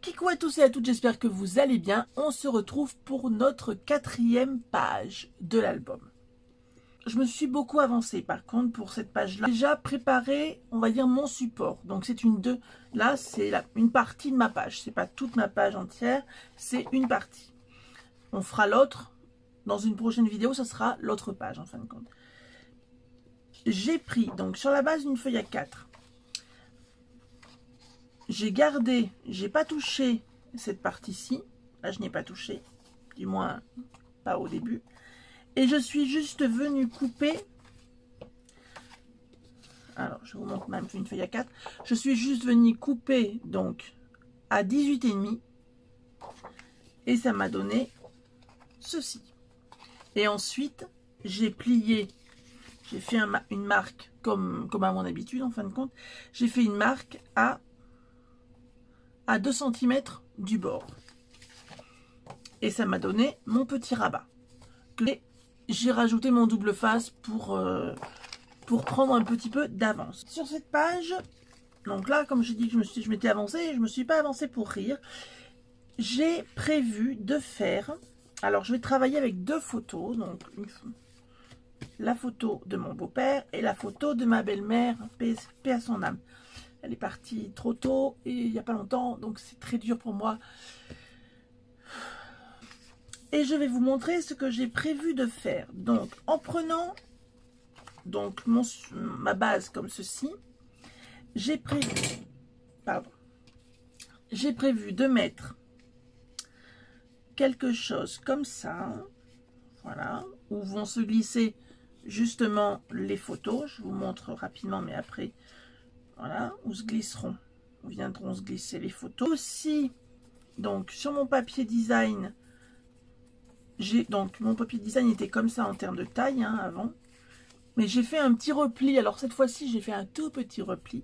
Kikou à tous et à toutes, j'espère que vous allez bien. On se retrouve pour notre 4e page de l'album. Je me suis beaucoup avancée par contre pour cette page-là. J'ai déjà préparé, on va dire, mon support. Donc c'est là c'est une partie de ma page. C'est pas toute ma page entière, c'est une partie. On fera l'autre. Dans une prochaine vidéo, ça sera l'autre page en fin de compte. J'ai pris, donc sur la base d'une feuille A4, j'ai gardé, j'ai pas touché cette partie-ci. Là, je n'ai pas touché, du moins pas au début. Et je suis juste venue couper. Alors, je vous montre même une feuille A4. Je suis juste venue couper donc à 18,5. Et ça m'a donné ceci. Et ensuite, j'ai plié. J'ai fait une marque comme à mon habitude en fin de compte. J'ai fait une marque à 2 cm du bord. Et ça m'a donné mon petit rabat. Et j'ai rajouté mon double face pour prendre un petit peu d'avance. Sur cette page, donc là, comme j'ai dit que je m'étais avancée, je ne me suis pas avancée pour rire. J'ai prévu de faire... Alors, je vais travailler avec 2 photos. Donc, la photo de mon beau-père et la photo de ma belle-mère, paix à son âme. Elle est partie trop tôt et il n'y a pas longtemps, donc c'est très dur pour moi. Et je vais vous montrer ce que j'ai prévu de faire. Donc, en prenant donc ma base comme ceci, j'ai prévu de mettre quelque chose comme ça, voilà, où vont se glisser justement les photos. Je vous montre rapidement, mais après, voilà, où viendront se glisser les photos. Aussi, donc sur mon papier design, mon papier design était comme ça en termes de taille avant, mais j'ai fait un petit repli. Alors cette fois-ci, j'ai fait un tout petit repli.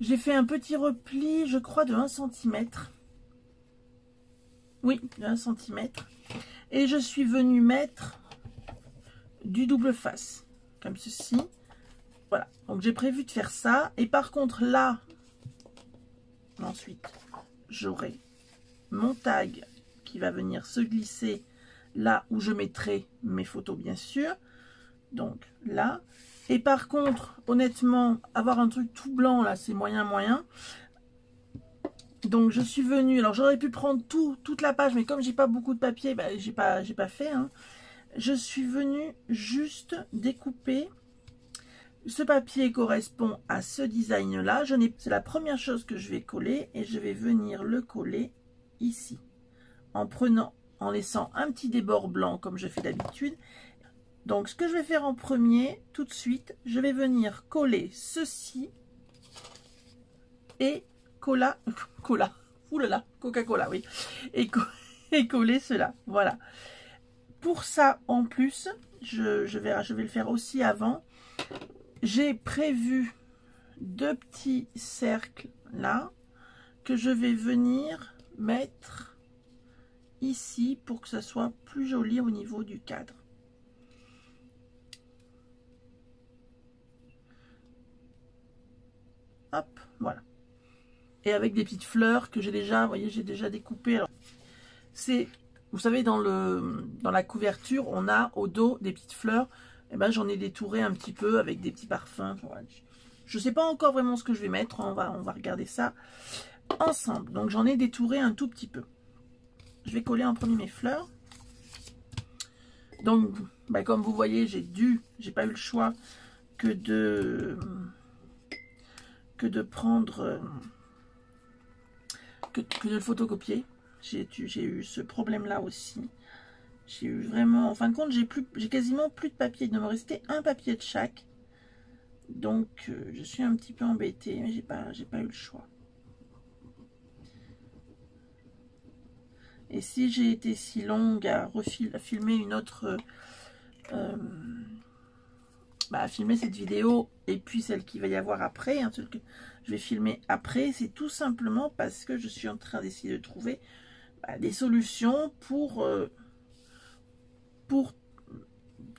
J'ai fait un petit repli, je crois, de 1 cm. Oui, de 1 cm. Et je suis venue mettre du double face, comme ceci. Voilà, donc j'ai prévu de faire ça. Et par contre, là, ensuite, j'aurai mon tag qui va venir se glisser là où je mettrai mes photos, bien sûr. Donc là. Et par contre, honnêtement, avoir un truc tout blanc, là, c'est moyen. Donc je suis venue, alors j'aurais pu prendre toute la page, mais comme j'ai pas beaucoup de papier, bah, j'ai pas fait. Je suis venue juste découper. Ce papier correspond à ce design là. C'est la première chose que je vais coller et je vais venir le coller ici. En laissant un petit débord blanc comme je fais d'habitude. Donc ce que je vais faire en premier, tout de suite, je vais venir coller ceci et Coca-Cola, oui, et coller cela, voilà. Pour ça, en plus, je vais le faire aussi avant. J'ai prévu 2 petits cercles là que je vais venir mettre ici pour que ça soit plus joli au niveau du cadre. Hop, voilà. Et avec des petites fleurs que j'ai déjà, vous voyez, j'ai déjà découpé. Alors, vous savez, dans la couverture, on a au dos des petites fleurs. Et ben, j'en ai détouré un petit peu avec des petits parfums. Je ne sais pas encore vraiment ce que je vais mettre. On va regarder ça ensemble. Donc, j'en ai détouré un tout petit peu. Je vais coller en premier mes fleurs. Donc, ben, comme vous voyez, j'ai pas eu le choix que de prendre... que de le photocopier. J'ai eu ce problème là aussi. J'ai eu vraiment, en fin de compte, j'ai quasiment plus de papier. Il ne me restait un papier de chaque. Donc je suis un petit peu embêtée, mais j'ai pas eu le choix. Et si j'ai été si longue à filmer une autre à filmer cette vidéo et puis celle qu'il va y avoir après, celle que je vais filmer après, c'est tout simplement parce que je suis en train d'essayer de trouver des solutions pour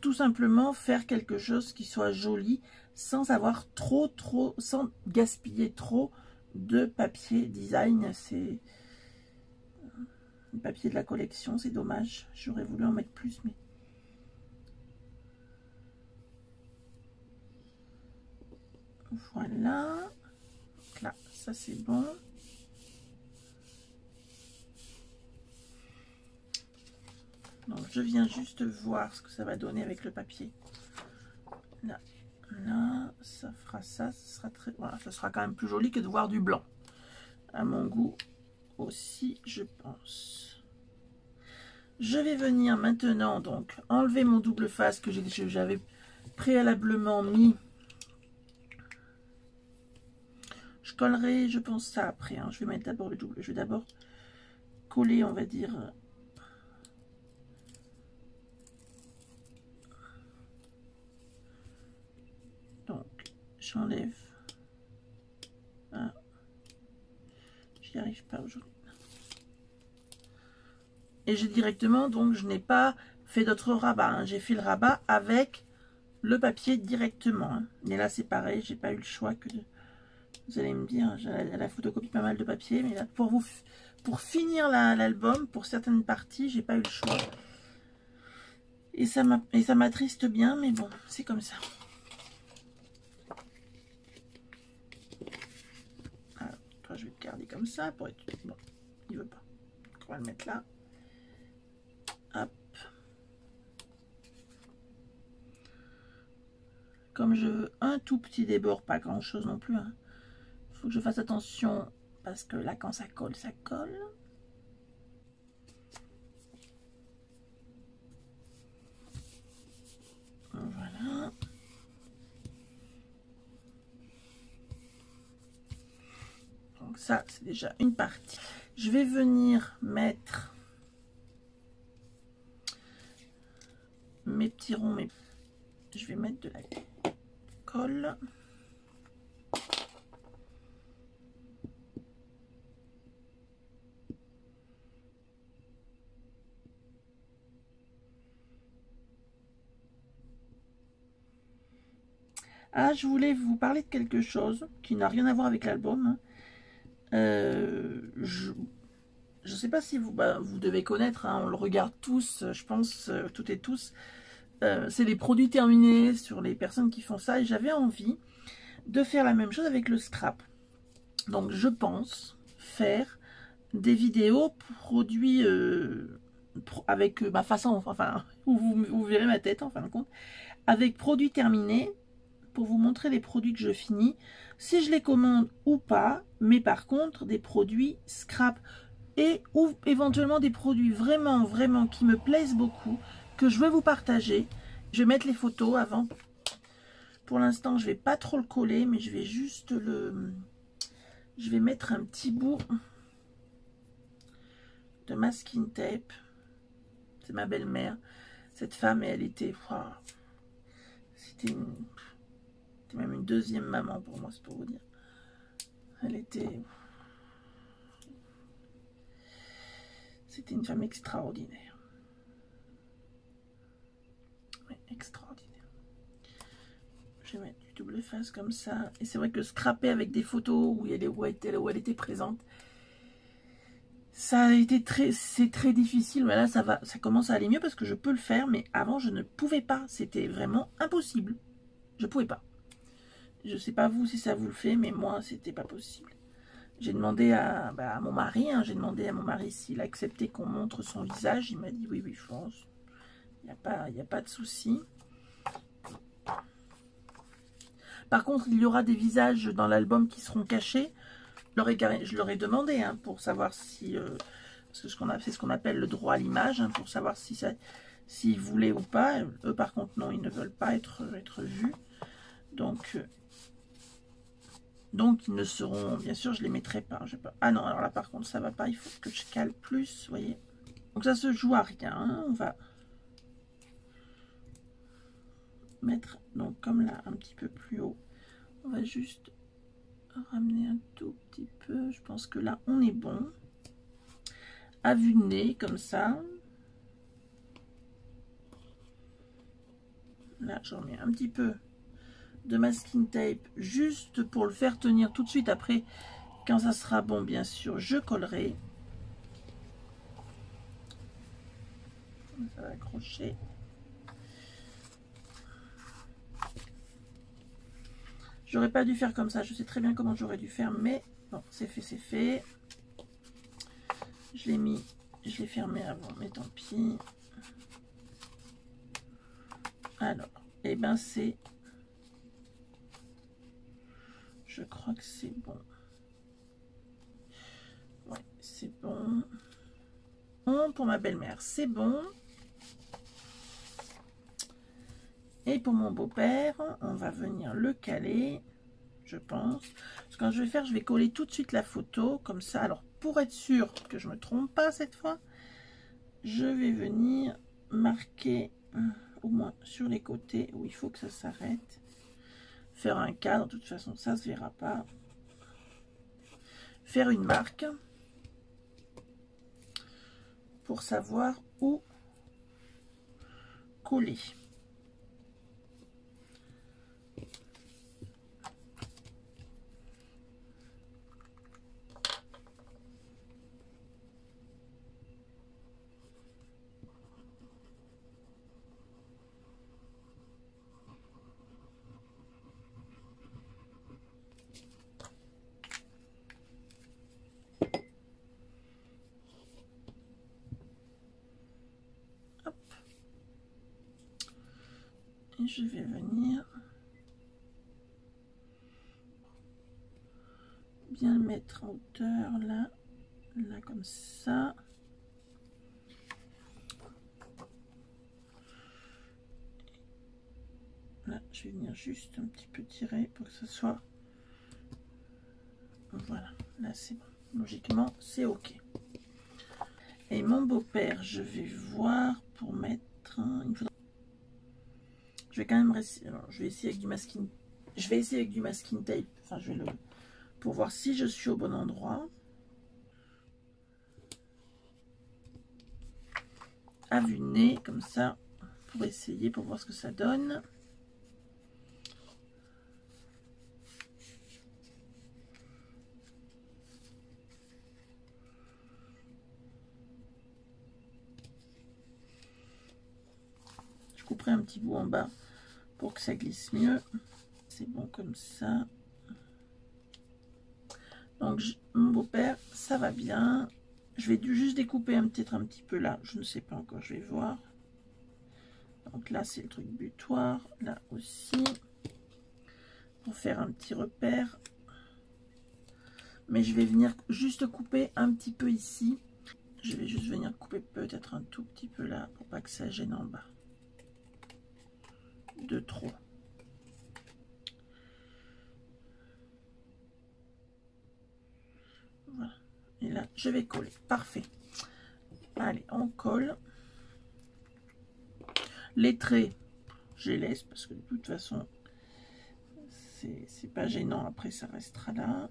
tout simplement faire quelque chose qui soit joli sans avoir sans gaspiller trop de papier design. le papier de la collection, c'est dommage. J'aurais voulu en mettre plus, mais... Voilà. Donc là, ça c'est bon. Donc je viens juste voir ce que ça va donner avec le papier. Là, là, ça fera ça, ce sera très... Voilà, ça sera quand même plus joli que de voir du blanc. À mon goût aussi, je pense. Je vais venir maintenant donc enlever mon double face que j'avais préalablement mis. Je collerai, je pense, ça après. Hein. Je vais mettre d'abord le double. Je vais d'abord coller, on va dire. Donc, j'enlève. Ah. J'y arrive pas aujourd'hui. Et j'ai directement, donc je n'ai pas fait d'autres rabats. Hein. J'ai fait le rabat avec le papier directement. Hein. Et là, c'est pareil, j'ai pas eu le choix que de... Vous allez me dire, j'ai la photocopie pas mal de papier, mais là, pour finir l'album, pour certaines parties, j'ai pas eu le choix. Et ça m'attriste bien, mais bon, c'est comme ça. Alors, toi, je vais te garder comme ça pour être... Bon, il veut pas. Donc, on va le mettre là. Hop. Comme je veux un tout petit débord, pas grand chose non plus. Hein. Faut que je fasse attention parce que là, quand ça colle, ça colle. Voilà. Donc ça, c'est déjà une partie. Je vais venir mettre mes petits ronds. Je vais mettre de la colle. Ah, je voulais vous parler de quelque chose qui n'a rien à voir avec l'album. Je ne sais pas si vous devez connaître, hein, on le regarde tous, je pense, toutes et tous. C'est les produits terminés sur les personnes qui font ça. Et j'avais envie de faire la même chose avec le scrap. Donc, je pense faire des vidéos produits avec ma façon, enfin, vous verrez ma tête en fin de compte, avec produits terminés, pour vous montrer les produits que je finis, si je les commande ou pas, mais par contre des produits scrap et ou éventuellement des produits vraiment qui me plaisent beaucoup, que je vais vous partager. Je vais mettre les photos avant. Pour l'instant, je vais pas trop le coller, mais je vais juste je vais mettre un petit bout de masking tape. C'est ma belle-mère. Cette femme, elle était... Wow, c'était même une deuxième maman pour moi, c'est pour vous dire. Elle était... C'était une femme extraordinaire. Oui, extraordinaire. Je vais mettre du double face comme ça. Et c'est vrai que scraper avec des photos où elle était présente, ça a été c'est très difficile. Mais là, ça commence à aller mieux parce que je peux le faire. Mais avant, je ne pouvais pas. C'était vraiment impossible. Je ne pouvais pas. Je ne sais pas vous si ça vous le fait, mais moi, c'était pas possible. J'ai demandé à mon mari, hein, j'ai demandé à mon mari s'il acceptait qu'on montre son visage. Il m'a dit oui, je pense. Il n'y a pas de souci. Par contre, il y aura des visages dans l'album qui seront cachés. Je leur ai demandé hein, pour savoir si... c'est ce qu'on appelle le droit à l'image, hein, pour savoir s'ils voulaient ou pas. Eux, par contre, non, ils ne veulent pas être vus. Donc, ils ne seront... Bien sûr, je les mettrai pas. Ah non, alors là, par contre, ça va pas. Il faut que je cale plus, vous voyez. Donc, ça se joue à rien. Hein. On va mettre, donc, comme là, un petit peu plus haut. On va juste ramener un tout petit peu. Je pense que là, on est bon. À vue de nez, comme ça. Là, j'en mets un petit peu de masking tape juste pour le faire tenir tout de suite. Après, quand ça sera bon, bien sûr, je collerai. Ça va accrocher. J'aurais pas dû faire comme ça. Je sais très bien comment j'aurais dû faire, mais bon, c'est fait, c'est fait. Je l'ai mis, je l'ai fermé avant, mais tant pis. Alors, et ben c'est... Je crois que c'est bon. Ouais, c'est bon. Bon, pour ma belle-mère, c'est bon. Et pour mon beau-père, on va venir le caler, je pense. Ce que je vais faire, je vais coller tout de suite la photo, comme ça. Alors, pour être sûr que je ne me trompe pas cette fois, je vais venir marquer, au moins sur les côtés, où il faut que ça s'arrête. Faire un cadre, de toute façon, ça ne se verra pas. Faire une marque pour savoir où coller. Hop. Et je vais venir bien le mettre en hauteur, là, là comme ça. Là, je vais venir juste un petit peu tirer pour que ce soit... Voilà, là c'est bon. Logiquement, c'est OK. Et mon beau-père, je vais voir pour mettre... Je vais quand même rester... Alors, je vais essayer avec du masking... Je vais essayer avec du masking tape. Enfin, je vais le... Pour voir si je suis au bon endroit. À vue de nez, comme ça, pour essayer, pour voir ce que ça donne. Je couperai un petit bout en bas pour que ça glisse mieux. C'est bon comme ça. Donc, mon beau-père, ça va bien. Je vais juste découper peut-être un petit peu là. Je ne sais pas encore, je vais voir. Donc là, c'est le truc butoir. Là aussi. Pour faire un petit repère. Mais je vais venir juste couper un petit peu ici. Je vais juste venir couper peut-être un tout petit peu là. Pour pas que ça gêne en bas. De trop. Voilà. Et là, je vais coller. Parfait. Allez, on colle. Les traits, je les laisse parce que de toute façon, c'est pas gênant. Après, ça restera là.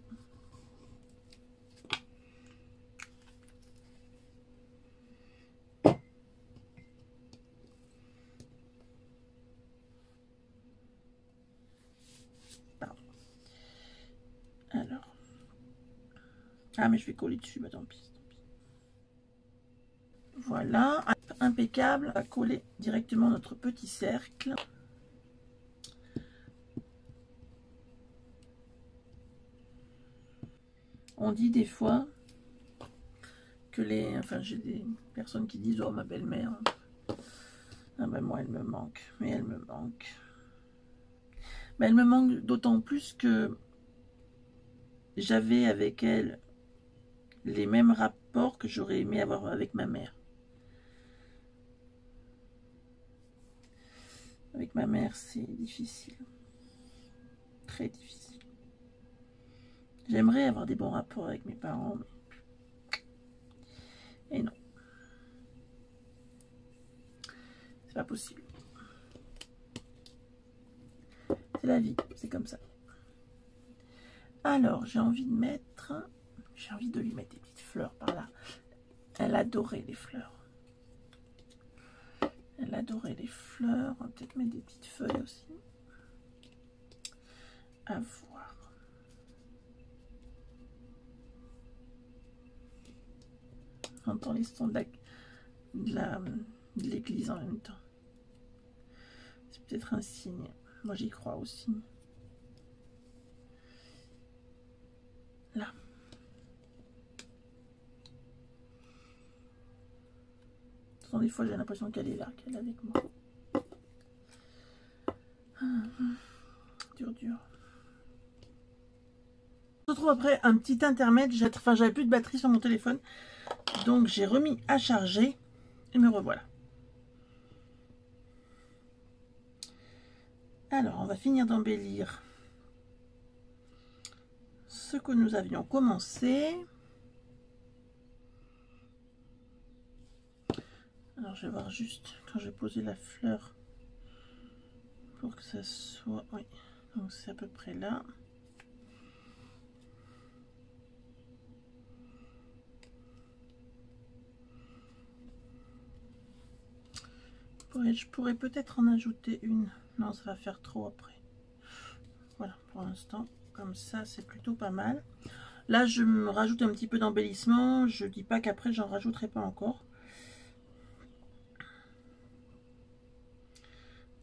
Pardon. Alors. Ah, mais je vais coller dessus. Bah, tant pis. Voilà, impeccable. On va coller directement notre petit cercle. On dit des fois que les... Enfin, j'ai des personnes qui disent « Oh, ma belle-mère, ah ben moi, elle me manque. » Mais elle me manque. Mais elle me manque d'autant plus que j'avais avec elle les mêmes rapports que j'aurais aimé avoir avec ma mère. Avec ma mère, c'est difficile. Très difficile. J'aimerais avoir des bons rapports avec mes parents, mais... Et non. C'est pas possible. C'est la vie, c'est comme ça. Alors, j'ai envie de mettre... J'ai envie de lui mettre des petites fleurs par là. Elle adorait les fleurs. Elle adorait les fleurs. On va peut-être mettre des petites feuilles aussi. À voir. On entend les sons de de l'église en même temps. C'est peut-être un signe. Moi, j'y crois aussi. Là. Des fois, j'ai l'impression qu'elle est là, qu'elle est avec moi. Dur, dur. Je retrouve après un petit intermède. Enfin, j'avais plus de batterie sur mon téléphone. Donc, j'ai remis à charger. Et me revoilà. Alors, on va finir d'embellir ce que nous avions commencé. Alors, je vais voir juste quand je vais poser la fleur pour que ça soit... Oui, donc c'est à peu près là. Je pourrais peut-être en ajouter une. Non, ça va faire trop après. Voilà, pour l'instant, comme ça, c'est plutôt pas mal. Là, je me rajoute un petit peu d'embellissement. Je dis pas qu'après, j'en rajouterai pas encore.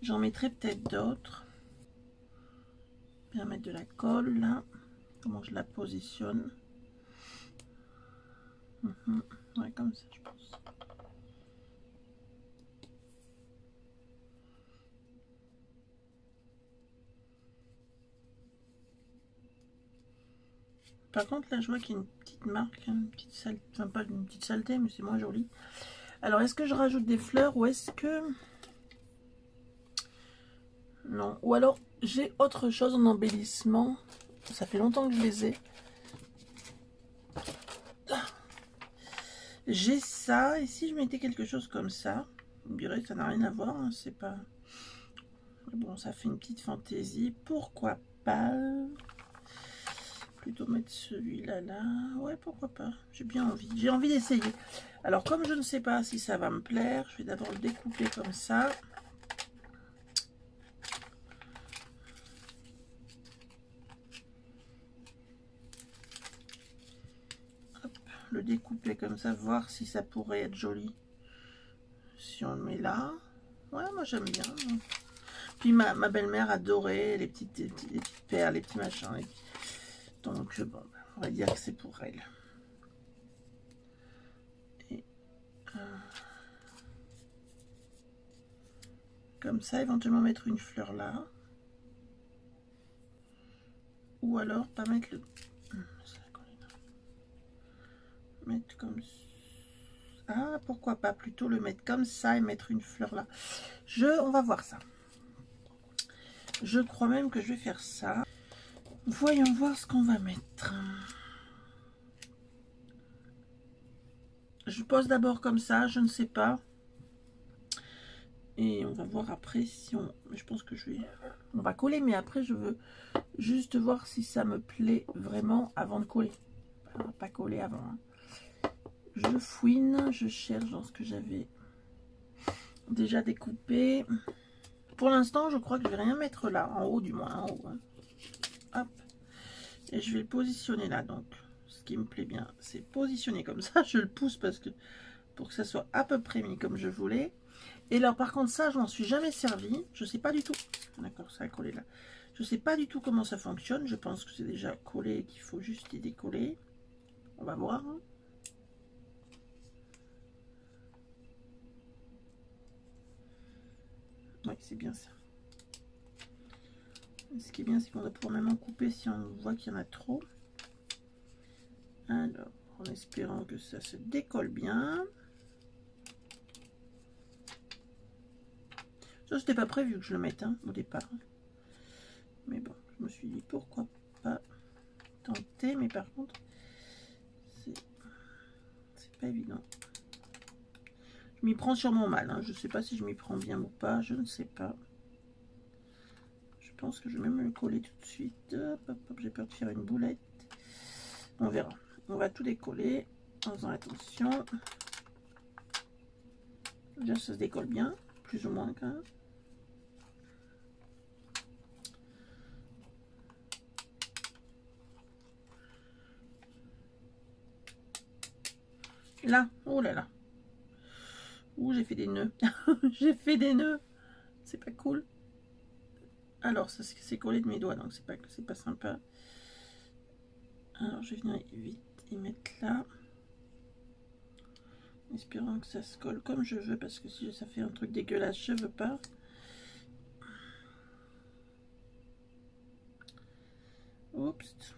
J'en mettrai peut-être d'autres. Bien mettre de la colle, là. Comment je la positionne. Ouais, comme ça, je pense. Par contre, là, je vois qu'il y a une petite marque, une petite saleté, enfin pas une petite saleté, mais c'est moins joli. Alors, est-ce que je rajoute des fleurs ou est-ce que... Non. Ou alors, j'ai autre chose en embellissement. Ça fait longtemps que je les ai. J'ai ça. Et si je mettais quelque chose comme ça, on dirait que ça n'a rien à voir. Hein, c'est pas... Bon, ça fait une petite fantaisie. Pourquoi pas? Plutôt mettre celui-là là. Ouais, pourquoi pas. J'ai bien envie. J'ai envie d'essayer. Alors, comme je ne sais pas si ça va me plaire, je vais d'abord le découper comme ça. Hop, le découper comme ça, voir si ça pourrait être joli. Si on le met là. Ouais, moi j'aime bien. Puis ma belle-mère adorait les petites perles, les petits machins. Donc, bon, on va dire que c'est pour elle. Et, comme ça, éventuellement mettre une fleur là. Ou alors, pas mettre le... Mettre comme ça. Ah, pourquoi pas plutôt le mettre comme ça et mettre une fleur là. On va voir ça. Je crois même que je vais faire ça. Voyons voir ce qu'on va mettre. Je pose d'abord comme ça, je ne sais pas. Et on va voir après si on... Je pense que je vais... On va coller, mais après je veux juste voir si ça me plaît vraiment avant de coller. Enfin, pas coller avant. Hein. Je fouine, je cherche dans ce que j'avais déjà découpé. Pour l'instant, je crois que je vais rien mettre là, en haut du moins, en haut. Hein. Hop. Et je vais le positionner là, donc. Ce qui me plaît bien, c'est positionner comme ça. Je le pousse parce que pour que ça soit à peu près mis comme je voulais. Et alors, par contre, ça, je m'en suis jamais servi. Je sais pas du tout. D'accord, ça a collé là. Je sais pas du tout comment ça fonctionne. Je pense que c'est déjà collé et qu'il faut juste y décoller. On va voir. Hein. Oui, c'est bien ça. Ce qui est bien, c'est qu'on va pouvoir même en couper si on voit qu'il y en a trop. Alors, en espérant que ça se décolle bien. Ça, c'était pas prévu que je le mette hein, au départ. Mais bon, je me suis dit pourquoi pas tenter. Mais par contre, c'est pas évident. Je m'y prends sûrement mal. Hein. Je sais pas si je m'y prends bien ou pas. Je ne sais pas. Je pense que je vais même le coller tout de suite. Hop, hop, hop, j'ai peur de faire une boulette. On verra. On va tout décoller en faisant attention. Déjà, ça se décolle bien, plus ou moins quand même. Là, oh là là. Ouh, j'ai fait des nœuds. J'ai fait des nœuds. C'est pas cool. Alors, ça c'est collé de mes doigts, donc c'est pas sympa. Alors, je vais venir vite y mettre là. Espérant que ça se colle comme je veux, parce que si ça fait un truc dégueulasse, je veux pas. Oups.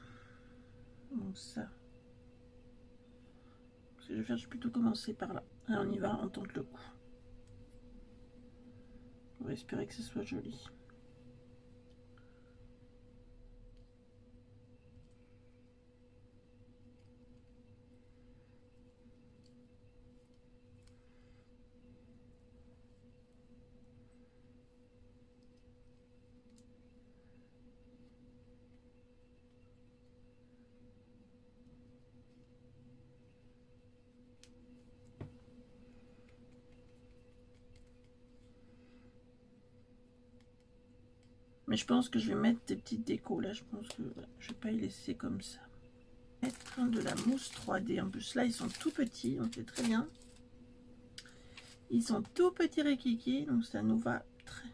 Donc ça. Ce que je vais faire, je vais plutôt commencer par là. Alors, on y va, on tente le coup. On va espérer que ce soit joli. Mais je pense que je vais mettre des petites décos là. Je pense que je vais pas y laisser comme ça. Mettre de la mousse 3D. En plus là, ils sont tout petits, donc c'est très bien. Ils sont tout petits rikiki, donc ça nous va très...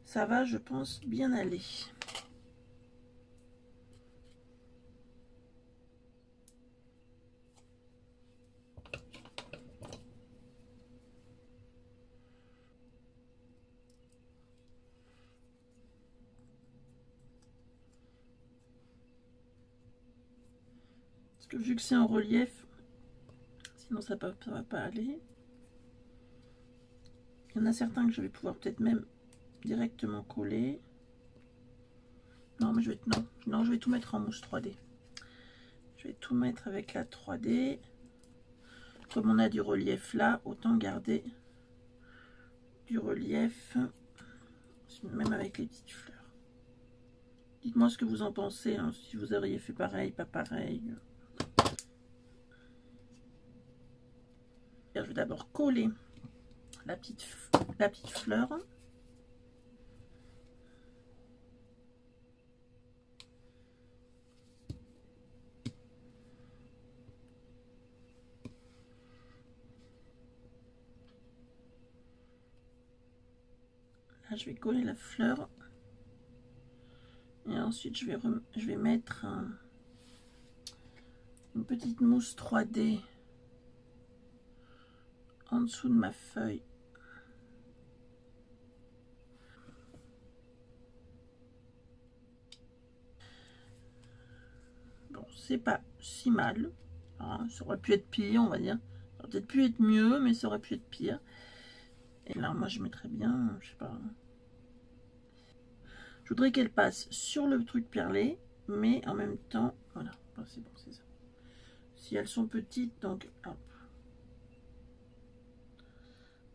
Ça va, je pense, bien aller. Parce que vu que c'est en relief, sinon ça va pas aller. Il y en a certains que je vais pouvoir peut-être même directement coller. Non, mais je vais tout mettre en mousse 3D. Je vais tout mettre avec la 3D. Comme on a du relief là, autant garder du relief, même avec les petites fleurs. Dites-moi ce que vous en pensez, hein, si vous auriez fait pareil, pas pareil. Je vais d'abord coller la petite fleur. Là, je vais coller la fleur. Et ensuite, je vais mettre une petite mousse 3D en dessous de ma feuille. Bon, c'est pas si mal. Hein, ça aurait pu être pire, on va dire. Ça aurait peut-être pu être mieux, mais ça aurait pu être pire. Et là, moi, je mettrais bien, je sais pas. Je voudrais qu'elle passe sur le truc perlé, mais en même temps, voilà. Enfin, c'est bon, c'est ça. Si elles sont petites, donc, hop.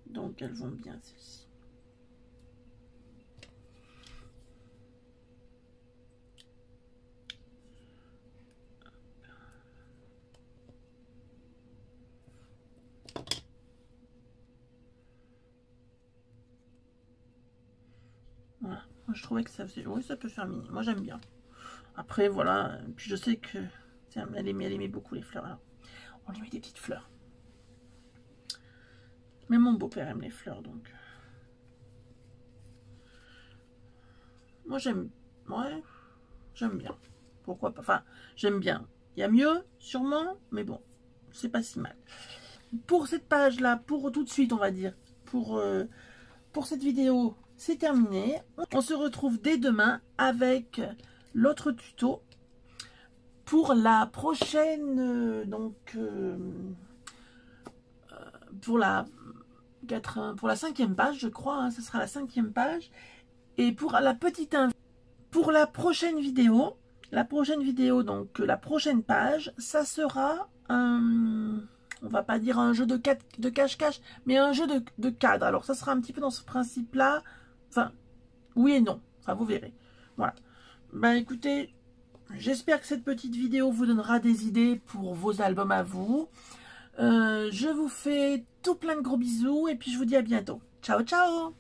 Donc, elles vont bien, celles-ci. Voilà. Moi, je trouvais que ça faisait... Oui, ça peut faire mini. Moi, j'aime bien. Après, voilà. Puis, je sais que... Elle aimait beaucoup les fleurs. Alors, on lui met des petites fleurs. Même mon beau-père aime les fleurs, donc... Moi, j'aime... Ouais, j'aime bien. Pourquoi pas? Enfin, j'aime bien. Il y a mieux, sûrement, mais bon, c'est pas si mal. Pour cette page-là, pour tout de suite, on va dire, pour cette vidéo, c'est terminé. On se retrouve dès demain avec l'autre tuto pour la prochaine, pour la 5e page, je crois, hein, ce sera la 5e page. Et pour la petite pour la prochaine vidéo, donc la prochaine page, ça sera un, on va pas dire un jeu de cache-cache, mais un jeu de cadre. Alors ça sera un petit peu dans ce principe-là, enfin, oui et non, enfin vous verrez. Voilà. Ben écoutez, j'espère que cette petite vidéo vous donnera des idées pour vos albums à vous. Je vous fais tout plein de gros bisous et puis je vous dis à bientôt. Ciao, ciao!